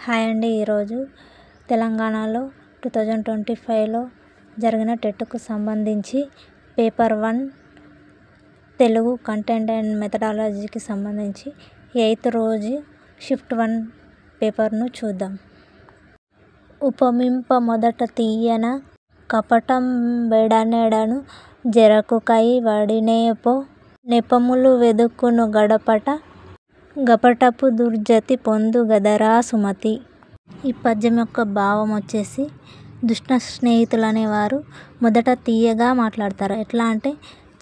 Hi అండి. ఈరోజు తెలంగాణలో 2025లో జరిగిన టెట్కు సంబంధించి పేపర్ 1 తెలుగు కంటెంట్ అండ్ మెథడాలజీకి సంబంధించి 8th రోజు షిఫ్ట్ 1 పేపర్ను చూద్దాం. ఉపమింప మొదట తీయన కపటం బెడనెడను జరకుకై వడినేపో నెపములు వెదుకును గపటపు దుర్జతి పొందు గదరా సుమతి. ఈ పద్యం యొక్క భావం వచ్చేసి, దుష్ట స్నేహితులు అనేవారు మొదట తీయగా మాట్లాడతారు. ఎట్లా అంటే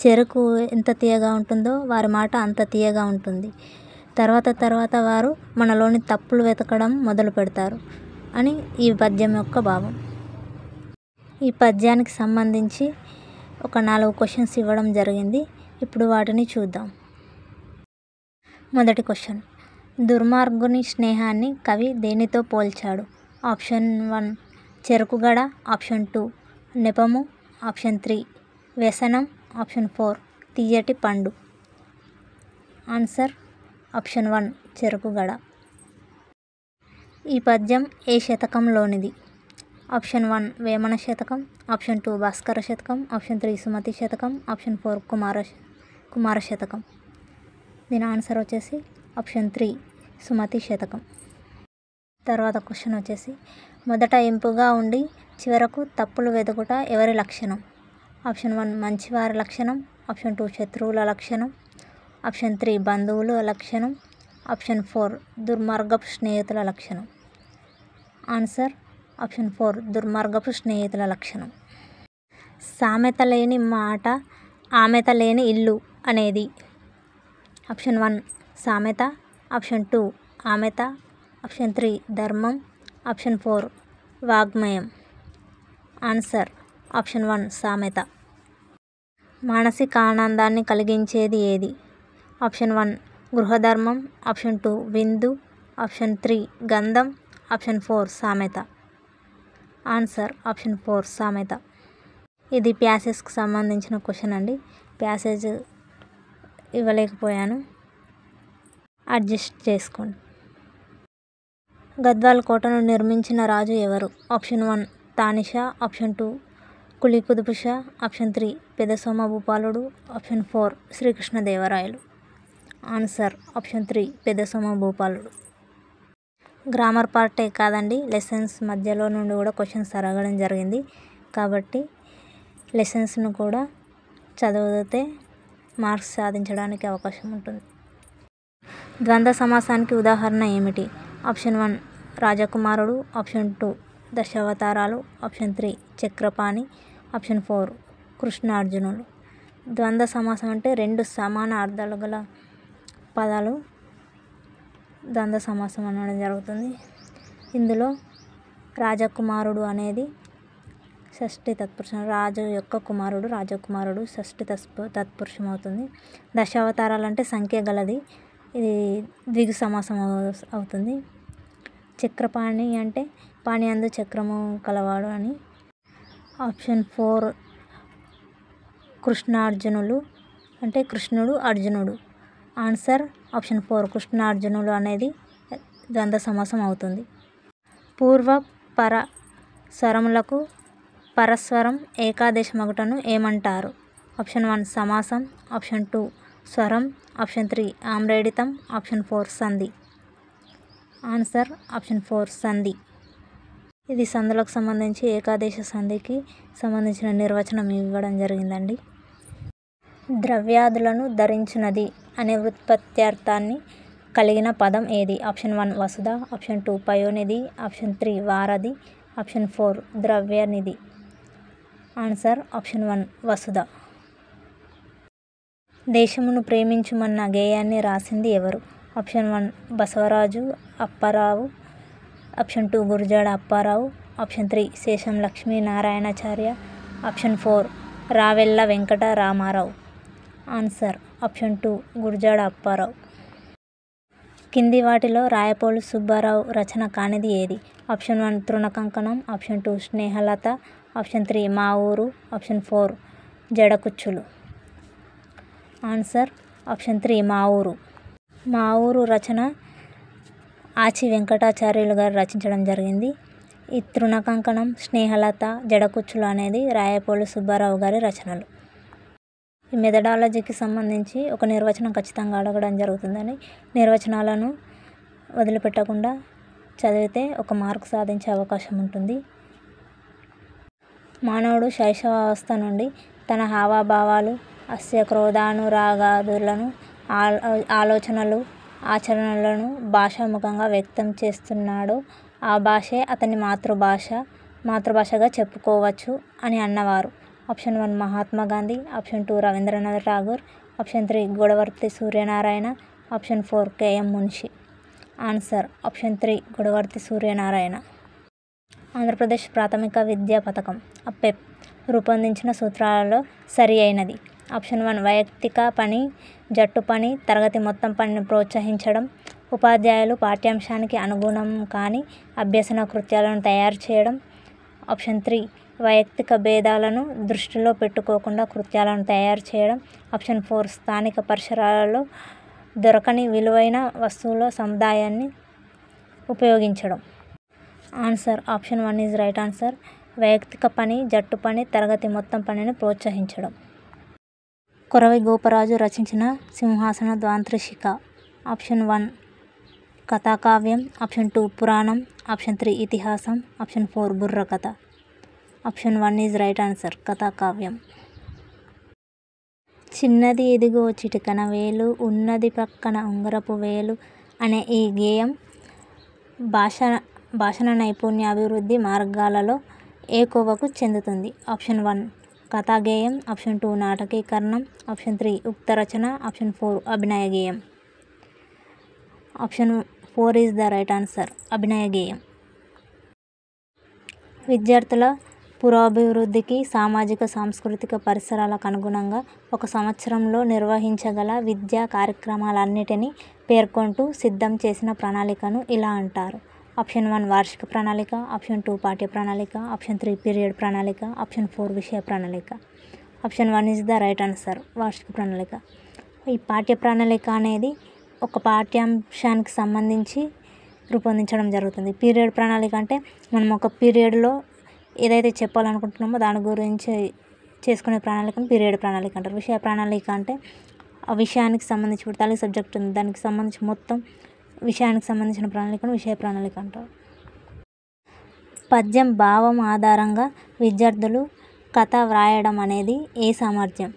చెరుకు ఎంత తీయగా ఉంటుందో వారి మాట అంత తీయగా ఉంటుంది. తర్వాత వారు మనలోని తప్పులు వెతకడం మొదలు పెడతారు అని ఈ పద్యం యొక్క భావం. ఈ పద్యానికి సంబంధించి ఒక 4 క్వశ్చన్స్ ఇవ్వడం జరిగింది. ఇప్పుడు వాటిని చూద్దాం. మొదటి క్వశ్చన్, దుర్మార్గుని స్నేహాన్ని కవి దేనితో పోల్చాడు? ఆప్షన్ 1 చెరుకుగడ, ఆప్షన్ 2 నెపము, ఆప్షన్ 3 వ్యసనం, ఆప్షన్ 4 తీయటి పండు. Answer option 1 చెరుకుగడ. ఈ పద్యం ఏ శతకంలోనిది? ఆప్షన్ 1 వేమన శతకం, ఆప్షన్ 2 భాస్కర శతకం, ఆప్షన్ 3 సుమతి శతకం, ఆప్షన్ 4 కుమార శతకం. దీని ఆన్సర్ వచ్చేసి ఆప్షన్ 3 సుమతి శతకం. తర్వాత క్వశ్చన్ వచ్చేసి, మొదట ఇంపుగా ఉండి చివరకు తప్పులు వెతుకుట ఎవరి లక్షణం? ఆప్షన్ 1 మంచివారి లక్షణం, ఆప్షన్ 2 శత్రువుల లక్షణం, ఆప్షన్ 3 బంధువుల లక్షణం, ఆప్షన్ 4 దుర్మార్గపు స్నేహితుల లక్షణం. ఆన్సర్ ఆప్షన్ 4 దుర్మార్గపు స్నేహితుల లక్షణం. సామెత లేని మాట ఆమెత లేని ఇల్లు అనేది? ఆప్షన్ 1 సామెత, ఆప్షన్ 2 ఆమెత, ఆప్షన్ 3 ధర్మం, ఆప్షన్ 4 వాగ్మయం. ఆన్సర్ ఆప్షన్ 1 సామెత. మానసిక ఆనందాన్ని కలిగించేది ఏది? ఆప్షన్ 1 గృహధర్మం, ఆప్షన్ 2 విందు, ఆప్షన్ 3 గంధం, ఆప్షన్ 4 సామెత. ఆన్సర్ ఆప్షన్ 4 సామెత. ఇది ప్యాసేజ్కి సంబంధించిన క్వశ్చన్ అండి. ప్యాసేజ్ ఇవ్వలేకపోయాను, అడ్జస్ట్ చేసుకోండి. గద్వాల్ కోటను నిర్మించిన రాజు ఎవరు? Option 1 Tanisha, option 2 Quli Qutub Shah, option 3 Pedasoma Bhupaludu, option 4 Srikrishnadevarayalu. Answer option 3 Pedasoma Bhupaludu. Grammar పార్టే కాదండి, లెసన్స్ మధ్యలో నుండి కూడా క్వశ్చన్స్ అడగడం జరిగింది. కాబట్టి లెసన్స్ను కూడా చదివితే మార్క్స్ సాధించడానికి అవకాశం ఉంటుంది. ద్వంద్వ సమాసానికి ఉదాహరణ ఏమిటి? ఆప్షన్ 1 రాజకుమారుడు, ఆప్షన్ 2 దశావతారాలు, ఆప్షన్ 3 చక్రపాణి, ఆప్షన్ 4 కృష్ణార్జునులు. ద్వంద్వ సమాసం అంటే 2 సమాన అర్థాలు గల పదాలు ద్వంద్వ సమాసం అనడం జరుగుతుంది. ఇందులో రాజకుమారుడు అనేది షష్ఠి తత్పురుషం, రాజు యొక్క కుమారుడు రాజకుమారుడు షష్ఠి తత్పురుషం అవుతుంది. దశావతారాలు అంటే సంఖ్య గలది, ఇది ద్విగు సమాసం అవుతుంది. చక్రపాణి అంటే పాణి అందు చక్రము కలవాడు అని. ఆప్షన్ 4 కృష్ణార్జునులు అంటే కృష్ణుడు అర్జునుడు. ఆన్సర్ ఆప్షన్ 4 కృష్ణార్జునులు అనేది ద్వంద్వ సమాసం అవుతుంది. పూర్వ పర స్వరములకు పరస్వరం ఏకాదేశమగుటను ఏమంటారు? ఆప్షన్ 1 సమాసం, ఆప్షన్ 2 స్వరం, ఆప్షన్ 3 ఆమ్రేడితం, ఆప్షన్ 4 సంధి. ఆన్సర్ ఆప్షన్ 4 సంధి. ఇది సంధులకు సంబంధించి ఏకాదేశ సంధికి సంబంధించిన నిర్వచనం ఇవ్వడం జరిగిందండి. ద్రవ్యాదులను ధరించునది అనే వ్యుత్పత్త్యార్థాన్ని కలిగిన పదం ఏది? ఆప్షన్ 1 వసుధ, ఆప్షన్ 2 పయోనిధి, ఆప్షన్ 3 వారధి, ఆప్షన్ 4 ద్రవ్యనిధి. ఆన్సర్ ఆప్షన్ 1 వసుధ. దేశమును ప్రేమించుమన్న గేయాన్ని రాసింది ఎవరు? Option 1 Basavaraju Apparao, option 2 Gurajada Apparao, option 3 Sesham Lakshminarayanacharya, option 4 Ravella Venkata Ramarao. Answer option 2 Gurajada Apparao. కింది వాటిలో రాయపోలు సుబ్బారావు రచన కానిది ఏది? Option 1 Trinakankanam, option 2 Snehalata, option 3 Maa ఊరు, ఆప్షన్ 4 జడకుచ్చులు. ఆన్సర్ ఆప్షన్ 3 మా ఊరు. మా ఊరు రచన ఆచి వెంకటాచార్యులు గారు రచించడం జరిగింది. ఈ తృణకంకణం, స్నేహలత, జడకుచ్చులు అనేది రాయపోలు సుబ్బారావు గారి రచనలు. ఈ మెథడాలజీకి సంబంధించి ఒక నిర్వచనం ఖచ్చితంగా అడగడం జరుగుతుందని నిర్వచనాలను వదిలిపెట్టకుండా చదివితే ఒక మార్కు సాధించే అవకాశం ఉంటుంది. మానవుడు శైశవావస్థ నుండి తన హావభావాలు, అస్య క్రోధానురాగాదులను, ఆలోచనలు, ఆచరణలను భాషాముఖంగా వ్యక్తం చేస్తున్నాడో ఆ భాషే అతని మాతృభాషగా చెప్పుకోవచ్చు అని అన్నవారు. Option 1 Mahatma Gandhi, option 2 Rabindranath Tagore, option 3 Godavarthi Suryanarayana, option 4 KM Munshi. Answer option 3 Godavarthi Suryanarayana. Andhra Pradesh ప్రాథమిక విద్యా పథకం (APEP) రూపొందించిన సూత్రాలలో సరి అయినది. ఆప్షన్ 1 వైయక్తిక పని, జట్టు పని, తరగతి మొత్తం పనిని ప్రోత్సహించడం, ఉపాధ్యాయులు పాఠ్యాంశానికి అనుగుణం కాని అభ్యసన కృత్యాలను తయారు చేయడం. ఆప్షన్ 3 వైయక్తిక భేదాలను దృష్టిలో పెట్టుకోకుండా కృత్యాలను తయారు చేయడం. ఆప్షన్ 4 స్థానిక పరిసరాలలో దొరకని విలువైన వస్తువుల సముదాయాన్ని ఉపయోగించడం. Answer option 1 is right answer. వైయక్తిక పని, జట్టు పని, తరగతి మొత్తం పనిని ప్రోత్సహించడం. కొరవి గోపరాజు రచించిన సింహాసన ద్వాంత్రిశిఖ. ఆప్షన్ 1 కథాకావ్యం, ఆప్షన్ 2 పురాణం, ఆప్షన్ 3 ఇతిహాసం, ఆప్షన్ 4 బుర్రకథ. ఆప్షన్ 1 ఈజ్ రైట్ ఆన్సర్, కథాకావ్యం. చిన్నది ఇదిగో చిటికన వేలు, ఉన్నది పక్కన ఉంగరపు వేలు అనే ఈ గేయం భాషణ నైపుణ్యాభివృద్ధి మార్గాలలో ఏ కోవకు చెందుతుంది? ఆప్షన్ 1 కథాగేయం, ఆప్షన్ 2 నాటకీకరణం, ఆప్షన్ 3 ఉక్తరచన, ఆప్షన్ 4 అభినయ గేయం. Option 4 is the right answer, అభినయ గేయం. విద్యార్థుల పురోభివృద్ధికి సామాజిక సాంస్కృతిక పరిసరాలకు అనుగుణంగా ఒక సంవత్సరంలో నిర్వహించగల విద్యా కార్యక్రమాలన్నిటినీ పేర్కొంటూ సిద్ధం చేసిన ప్రణాళికను ఇలా అంటారు. ఆప్షన్ 1 వార్షిక ప్రణాళిక, ఆప్షన్ 2 పాఠ్య ప్రణాళిక, ఆప్షన్ 3 పీరియడ్ ప్రణాళిక, ఆప్షన్ 4 విషయ ప్రణాళిక. Option 1 is the right answer, వార్షిక ప్రణాళిక. ఈ పాఠ్య ప్రణాళిక అనేది ఒక పాఠ్యాంశానికి సంబంధించి రూపొందించడం జరుగుతుంది. పీరియడ్ ప్రణాళిక అంటే మనం ఒక పీరియడ్లో ఏదైతే చెప్పాలనుకుంటున్నామో దాని గురించి చేసుకునే ప్రణాళికను పీరియడ్ ప్రణాళిక అంటారు. విషయ ప్రణాళిక అంటే ఆ విషయానికి సంబంధించి ఇప్పుడు తెలుగు సబ్జెక్ట్ ఉంది, దానికి సంబంధించి మొత్తం విషయానికి సంబంధించిన ప్రణాళికను విషయ ప్రణాళిక అంటారు. పద్యం భావం ఆధారంగా విద్యార్థులు కథ వ్రాయడం అనేది ఏ సామర్థ్యం?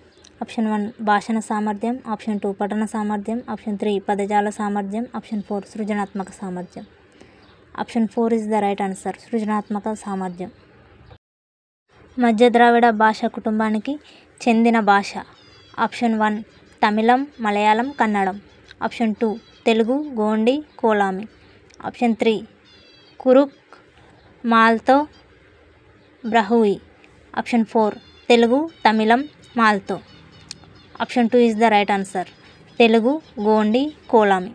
ఆప్షన్ 1 భాషణ సామర్థ్యం, ఆప్షన్ 2 పఠన సామర్థ్యం, ఆప్షన్ 3 పదజాల సామర్థ్యం, ఆప్షన్ 4 సృజనాత్మక సామర్థ్యం. Option 4 is the right answer, సృజనాత్మక సామర్థ్యం. మధ్య ద్రావిడ భాషా కుటుంబానికి చెందిన భాష. Option 1 Tamil, Malayalam, Kannada. Option 2 Telugu, Gondi, Kolami. Option 3 Kurukh, Malto, Brahui. Option 4 Telugu, Tamil, Malto. Option 2 is the right answer, Telugu, Gondi, Kolami.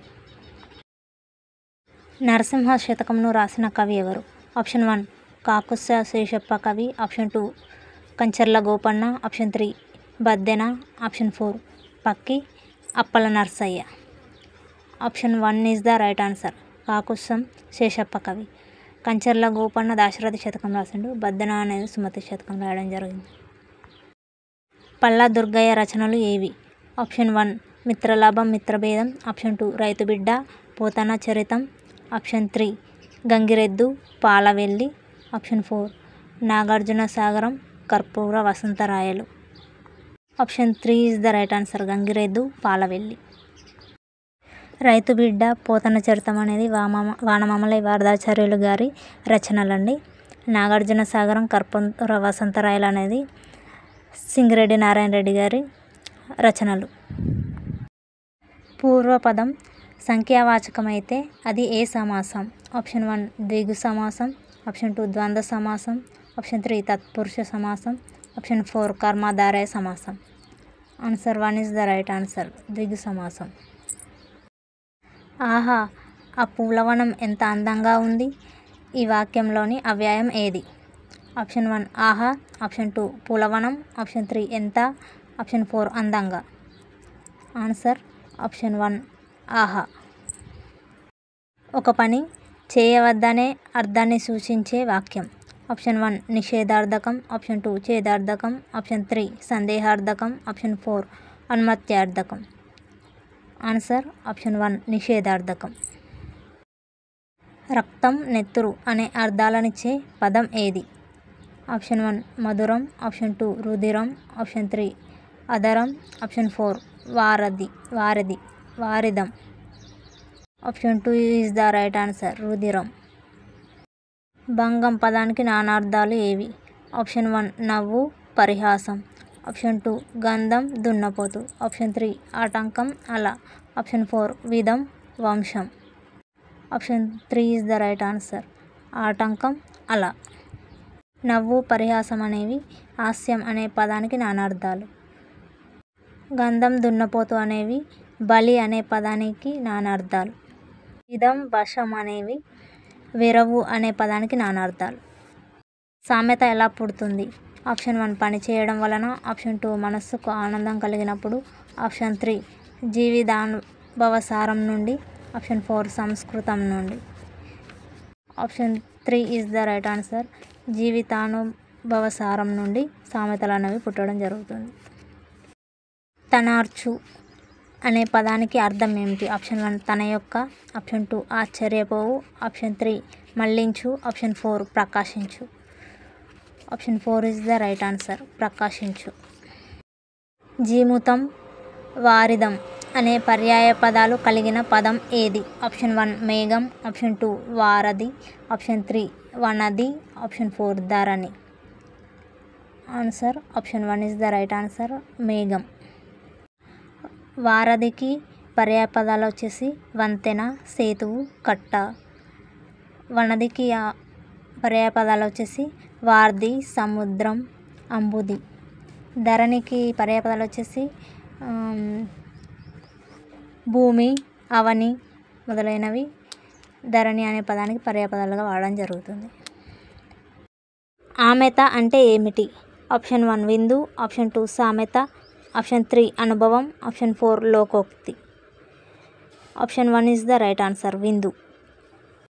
Narasimha శతకంను రాసిన కవి ఎవరు? Option 1 Kakussa Seshappa Kavi, option 2 Kancharla Gopanna, option 3 Baddena, option 4 Pakki Appala Narsayya. Option 1 is the right answer, Kakussam Seshappa Kavi. Kancharla Gopanna Dasarathi శతకం రాసిండు, బద్దెన అనేది సుమతి శతకం రాయడం జరిగింది. పల్లా దుర్గయ్య రచనలు ఏవి? ఆప్షన్ 1 మిత్రలాభం, మిత్రభేదం, ఆప్షన్ 2 రైతు బిడ్డ, పోతన చరితం, option 3 గంగిరెద్దు, Palavelli, option 4 Nagarjuna Sagaram, Karpura Vasantarayalu. Option 3 is the right answer, గంగిరెద్దు, పాలవెల్లి. రైతు బిడ్డ, పోతన చరితం అనేది వానమామల వరదాచార్యులు గారి రచనలండి. నాగార్జున సాగరం, కర్పూర వసంతరాయలు అనేది సింగిరెడ్డి నారాయణ రెడ్డి గారి రచనలు. పూర్వపదం సంఖ్యావాచకమైతే అది ఏ సమాసం? ఆప్షన్ 1 ద్విగు సమాసం, ఆప్షన్ 2 ద్వంద్వ సమాసం, ఆప్షన్ 3 తత్పురుష సమాసం, ఆప్షన్ 4 కర్మధారయ సమాసం. Answer 1 is the right answer, ద్విగు సమాసం. ఆహా ఆ పూలవనం ఎంత అందంగా ఉంది. ఈ వాక్యంలోని అవ్యయం ఏది? ఆప్షన్ 1 ఆహా, ఆప్షన్ 2 పూలవనం, ఆప్షన్ 3 ఎంత, ఆప్షన్ 4 అందంగా. ఆన్సర్ ఆప్షన్ 1 ఆహా. ఒక పని చేయవద్దనే అర్థాన్ని సూచించే వాక్యం. ఆప్షన్ 1 నిషేధార్థకం, ఆప్షన్ 2 ఛేదార్థకం, ఆప్షన్ 3 సందేహార్థకం, ఆప్షన్ 4 అనుమత్యార్థకం. ఆన్సర్ ఆప్షన్ 1 నిషేధార్థకం. రక్తం, నెత్తురు అనే అర్థాలనిచ్చే పదం ఏది? ఆప్షన్ 1 మధురం, ఆప్షన్ 2 రుధిరం, ఆప్షన్ 3 అధరం, ఆప్షన్ 4 వారిదం. Option 2 is the right answer, రుధిరం. భంగం పదానికి నానార్థాలు ఏవి? ఆప్షన్ 1 నవ్వు, పరిహాసం, ఆప్షన్ 2 గంధం, దున్నపోతు, ఆప్షన్ 3 ఆటంకం, అల, ఆప్షన్ 4 విధం, వంశం. Option 3 is the right answer, ఆటంకం, అల. నవ్వు, పరిహాసం అనేవి హాస్యం అనే పదానికి నానార్థాలు. గంధం, దున్నపోతు అనేవి బలి అనే పదానికి నానార్థాలు. విధం, వశం అనేవి వెరవు అనే పదానికి నానార్థాలు. సామెత ఎలా పుడుతుంది? ఆప్షన్ 1 పని చేయడం వలన, ఆప్షన్ 2 మనస్సుకు ఆనందం కలిగినప్పుడు, ఆప్షన్ 3 జీవితానుభవసారం నుండి, ఆప్షన్ 4 సంస్కృతం నుండి. Option 3 is the right answer, జీవితానుభవసారం నుండి సామెతలు అనేవి పుట్టడం జరుగుతుంది. తనార్చు అనే పదానికి అర్థం ఏమిటి? ఆప్షన్ 1 తన యొక్క, ఆప్షన్ 2 ఆశ్చర్యపోవు, ఆప్షన్ 3 మళ్లించు, ఆప్షన్ 4 ప్రకాశించు. Option 4 is the right answer, ప్రకాశించు. జీమూతం, వారిదం అనే పర్యాయ పదాలు కలిగిన పదం ఏది? ఆప్షన్ 1 మేఘం, ఆప్షన్ 2 వారధి, ఆప్షన్ 3 వనది, ఆప్షన్ 4 ధరణి. Answer option 1 is the right answer, మేఘం. వారధికి పర్యాయ పదాలు వచ్చేసి వంతెన, సేతువు, కట్ట. వనదికి పర్యాయ పదాలు వచ్చేసి వార్ధి, సముద్రం, అంబుది. ధరణికి పర్యాయ పదాలు వచ్చేసి భూమి, అవని మొదలైనవి ధరణి అనే పదానికి పర్యాయ పదాలుగా వాడడం జరుగుతుంది. ఆమెత అంటే ఏమిటి? ఆప్షన్ 1 విందు, ఆప్షన్ 2 సామెత, ఆప్షన్ 3 అనుభవం, ఆప్షన్ 4 లోకోక్తి. Option 1 is the right answer, విందు.